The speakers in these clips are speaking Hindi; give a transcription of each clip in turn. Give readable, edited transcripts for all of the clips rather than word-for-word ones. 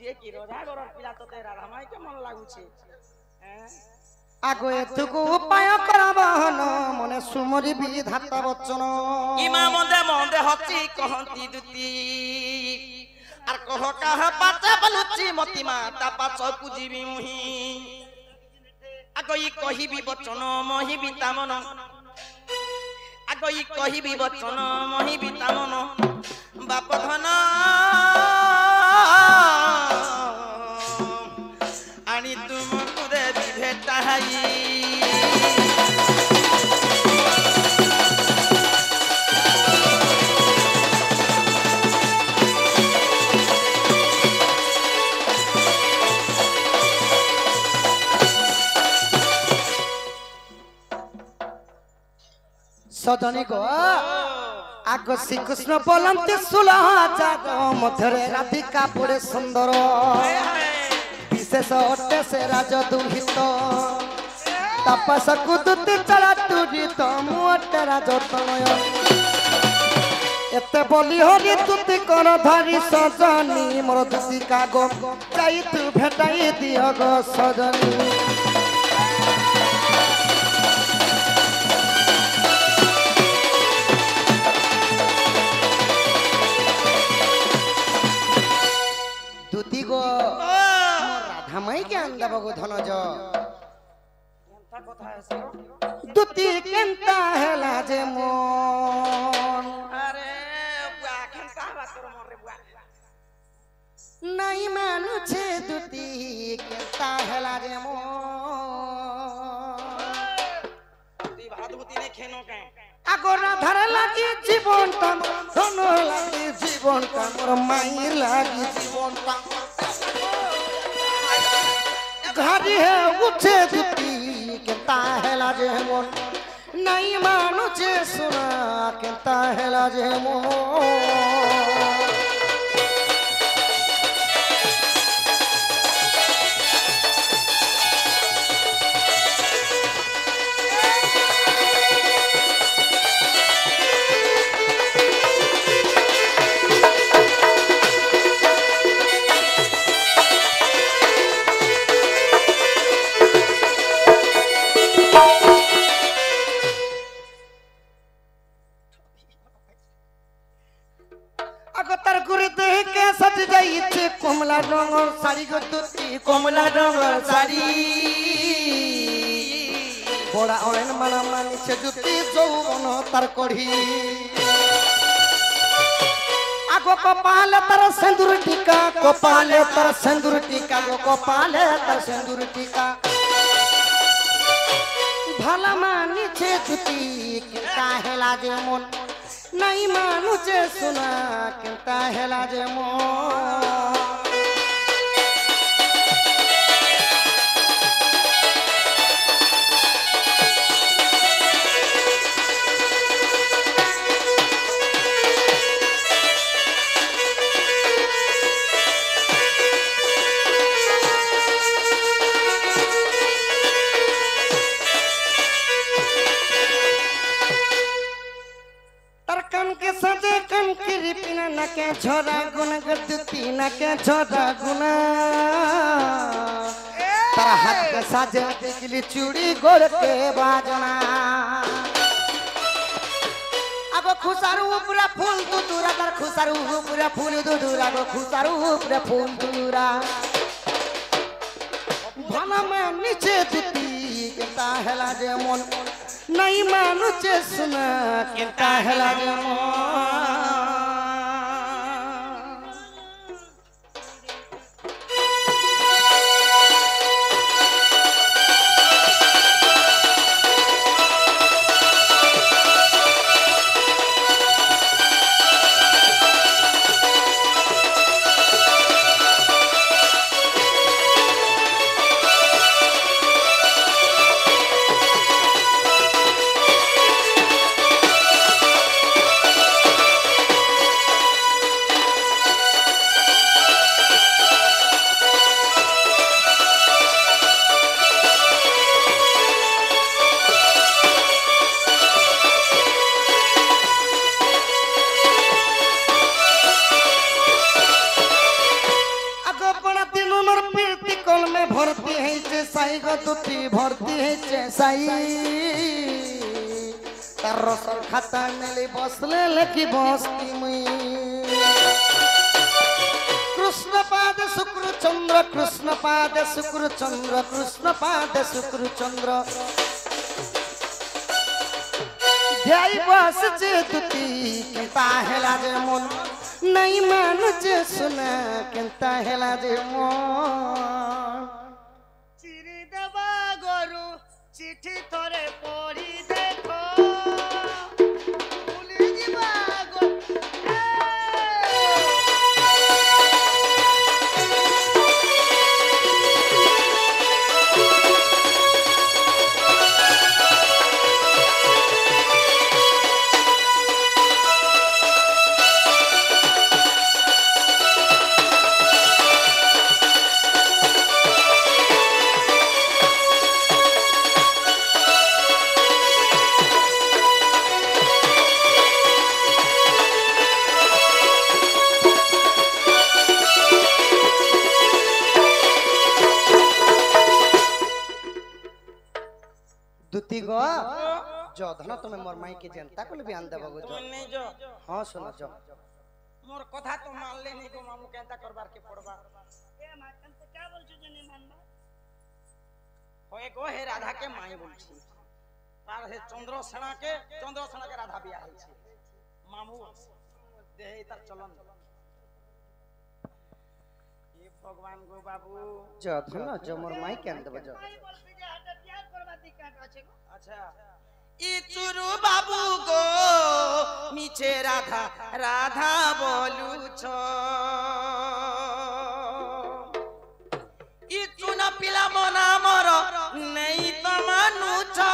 ये की रोजा गरर पिला तो तेरा रामाई के मन लागुछे आगो एतुकु उपाय करबहन मने सुमरी विधाता वचन इमाम दे मंदे हची कहंती दुती आर कह कहा पाचा बलुची मती माता पाच पूजिबी मुही आगो ई कहिबी वचन महिबी तामन आगो ई कहिबी वचन महिबी तामन बाप धन आनी तुमको दे भेटाई सजनी गो आगो श्रीकृष्ण बोलते 16,000 मध्यरे राधिका पुरे सुंदर विशेष अटे से राज दुहित तपस कुदुति चला तुरित मुटे राज तनय एते बोली हरि तुति कर धरी सजनी मोर दुति कागो जाई तू भेटाई दियो गो सजनी दुती गो राधा माई के अंदर बगो धनज केनता कथा है सर दुती केनता हेला जे मन अरे बुआ केनता बात कर मोर रे बुआ नहीं मानु छे दुती केनता हेला जे मन ती भादुती ने खेनो के आगो राधार लागी जीवन ता धन लागी जीवन ता मोर माई लागी जीवन ता घरी है उठे दुती केनता हेला जे मन नहीं मानु छे सुना केनता हेला जे मन कमला रंगर साड़ी गो दुती कमला रंगर साड़ी बड़ा अयन माना मानी से जुती जौवन तार कढ़ी आगो कपाले तार सिंदूर टीका कपाले तार सिंदूर टीका गो कपाले तार सिंदूर टीका भला मानी से जुती केनता हेला जे मन नहीं मानु जे सुना केनता हेला जे मन नके छोरा गुण गदती नके छोरा गुना तारा हाथ के साजे टिकली चूड़ी गोर के बाजना अब खुसारू पूरा फूल दूरा तार खुसारू पूरा फूल दूरा गो खुसारू पूरा फूल दूरा भला में नीचे दुती केनता हेला जे मन नहीं मानु जे सुना केनता हेला जे मन मोर प्रीति कल में भर्ती है साई गो दुती भर्ती है साई तार रसर खाता मिली बसले लेखी बसती मुई कृष्ण पाद शुक्र चंद्र कृष्ण पाद शुक्र चंद्र कृष्ण पाद शुक्र चंद्र ध्याई बस जे दुती केता हेला जे मन नहीं मान जे सुना केता हेला जे मन चिरी देवा गरु चिठी थरे पढ़ी देखो भूली जीवा गो दुती गो जो धन तुम मोर माई के जनता को भी आन देबो गो तुम नहीं जो हां सुनो जो मोर कथा तो मान ले नहीं को मामू केंता करबार के पड़बा ए मातन तो क्या बोलछु जे नहीं मानबा होए गो हे राधा के माई बोलछी तार हे चंद्रसेना के राधा बियाह है छी मामू देहे तार चलन ये भगवान गो बाबू जो धन जो मोर माई के आन देबो जो माई बोलबी जे हट प्यार करबा दिक्कत আছে गो अच्छा ई चुरु बाबू गो मीछे राधा राधा बोलू छो ई चुना पिला मना मोर नहीं तो मानु छो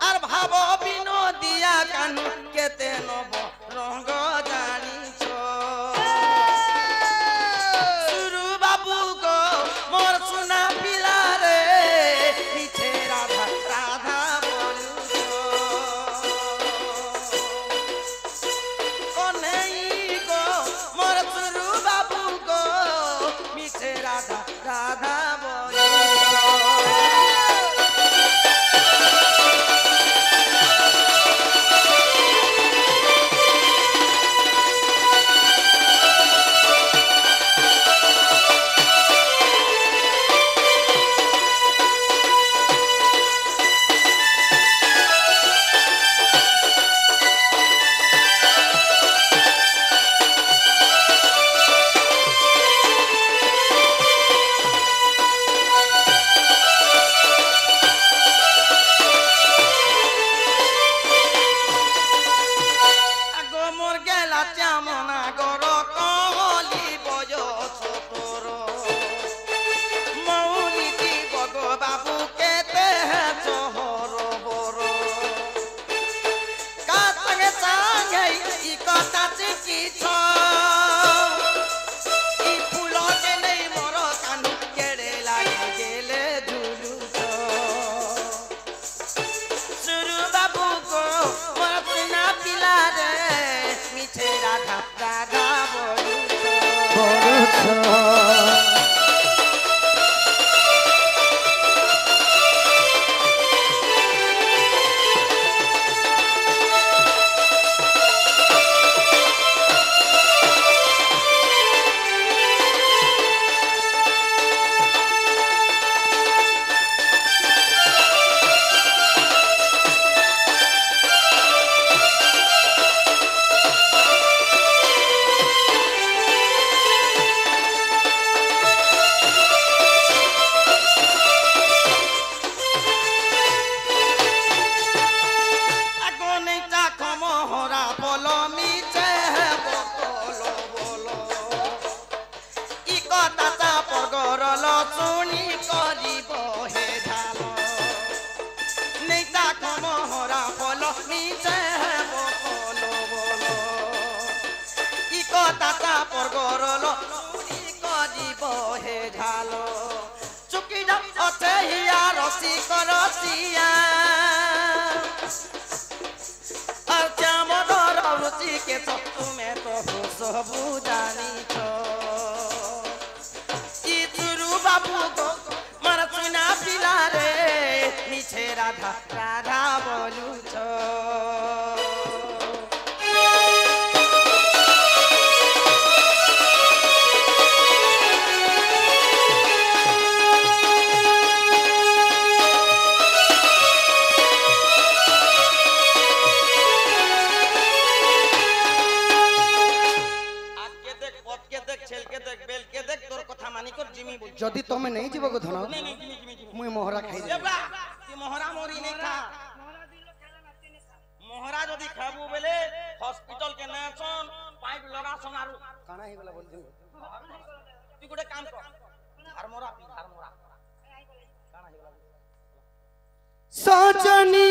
और भावो विनोदिया कानु केते नब रंग जानी छो चुरु बाबू गो मोर सुना पिला रे मीछे राधा राधा बोलू छो ओ नहीं गो मोर चुरु बाबू गो मीछे राधा राधा बोलू छो আগো মোর গেলা চামনা গর কলি বয়স তোর মৌনি দিব গো বাবু কেতে চহর বর কাতঙ্গে চাঙ্গে ই কথা চিকিছ ই ফুল কে নেই মোর কানু কেড়ে লাগি গেলে ঝুলুছ सुरु बाबू को मोर अपना पिला रे मीठे राधा राधा बोलू छो আগনে চাখো মোহরা বলো মিছে বলো বলো ই কথা চাপর গরল শুনি করিব হে ঢাল নেই চাখো মোহরা বলো মিছে বলো বলো ই কথা চাপর গরল শুনি করিব হে ঢাল চুকি যাম অতে হিয়া রসি করসিয়া আর যেমন রুচি के তুমি তো সবু জানি তো ই চুরু বাবু গো মার চুনা পিলা রে মিছে রাধা রাধা বলুছ যদি তুমি নেই যাব গো ধন মুই মোহরা খাই মোহরা মরি নেই খা मोहरा दिलो खेला नाती ने खा মোহরা যদি খাবু বেলে হসপিটাল কে নেছন পাইপ লগাছন আর কানা হে গলা বলছি তুই গোটে কাম কর হারমোরা পি হারমোরা সজনী